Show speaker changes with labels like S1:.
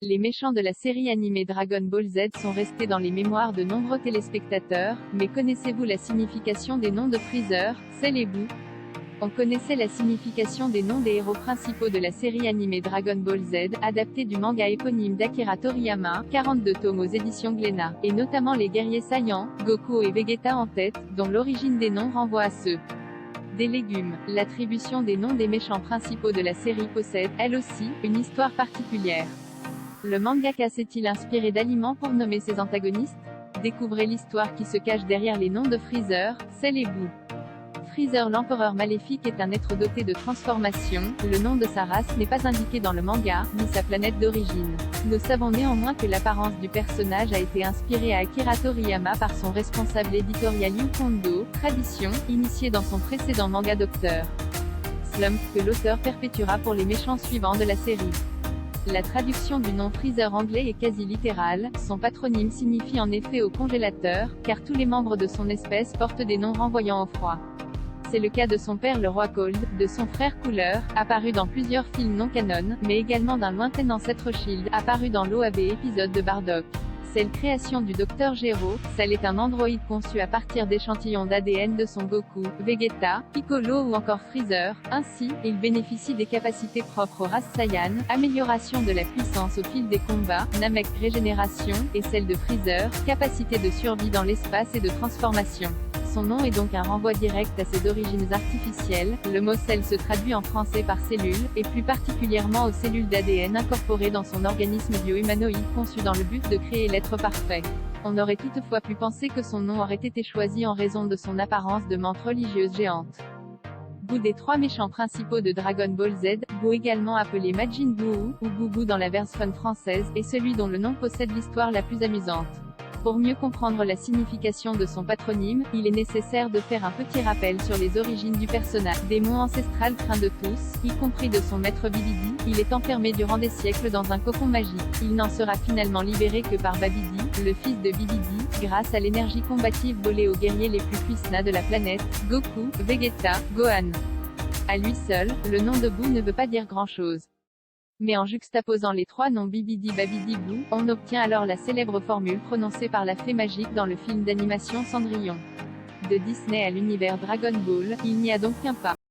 S1: Les méchants de la série animée Dragon Ball Z sont restés dans les mémoires de nombreux téléspectateurs, mais connaissez-vous la signification des noms de Freezer, Cell et Boo? On connaissait la signification des noms des héros principaux de la série animée Dragon Ball Z, adaptée du manga éponyme d'Akira Toriyama, 42 tomes aux éditions Glénat, et notamment les guerriers saillants, Goku et Vegeta en tête, dont l'origine des noms renvoie à ceux des légumes. L'attribution des noms des méchants principaux de la série possède, elle aussi, une histoire particulière. Le mangaka s'est-il inspiré d'aliments pour nommer ses antagonistes? Découvrez l'histoire qui se cache derrière les noms de Freezer, Cell et Boo. Freezer l'empereur maléfique est un être doté de transformation, le nom de sa race n'est pas indiqué dans le manga, ni sa planète d'origine. Nous savons néanmoins que l'apparence du personnage a été inspirée à Akira Toriyama par son responsable éditorial Yu Kondo, Tradition, initié dans son précédent manga Docteur Slump, que l'auteur perpétuera pour les méchants suivants de la série. La traduction du nom Freezer anglais est quasi littérale, son patronyme signifie en effet au congélateur, car tous les membres de son espèce portent des noms renvoyant au froid. C'est le cas de son père le roi Cold, de son frère Cooler, apparu dans plusieurs films non canon, mais également d'un lointain ancêtre Shield, apparu dans l'OAV épisode de Bardock. C'est la création du Dr Gero, Cell est un androïde conçu à partir d'échantillons d'ADN de son Goku, Vegeta, Piccolo ou encore Freezer. Ainsi, il bénéficie des capacités propres aux races Saiyan, amélioration de la puissance au fil des combats, Namek régénération, et celle de Freezer, capacité de survie dans l'espace et de transformation. Son nom est donc un renvoi direct à ses origines artificielles. Le mot cell se traduit en français par cellule, et plus particulièrement aux cellules d'ADN incorporées dans son organisme bio-humanoïde conçu dans le but de créer l'être parfait. On aurait toutefois pu penser que son nom aurait été choisi en raison de son apparence de menthe religieuse géante. Boo des trois méchants principaux de Dragon Ball Z, Boo également appelé Majin Buu, ou Boubou dans la version française, est celui dont le nom possède l'histoire la plus amusante. Pour mieux comprendre la signification de son patronyme, il est nécessaire de faire un petit rappel sur les origines du personnage. Démon ancestral craint de tous, y compris de son maître Babidi, il est enfermé durant des siècles dans un cocon magique. Il n'en sera finalement libéré que par Babidi, le fils de Bibidi, grâce à l'énergie combative volée aux guerriers les plus puissants de la planète, Goku, Vegeta, Gohan. À lui seul, le nom de Boo ne veut pas dire grand-chose. Mais en juxtaposant les trois noms Bibidi Babidi Boo, on obtient alors la célèbre formule prononcée par la fée magique dans le film d'animation Cendrillon. De Disney à l'univers Dragon Ball, il n'y a donc qu'un pas.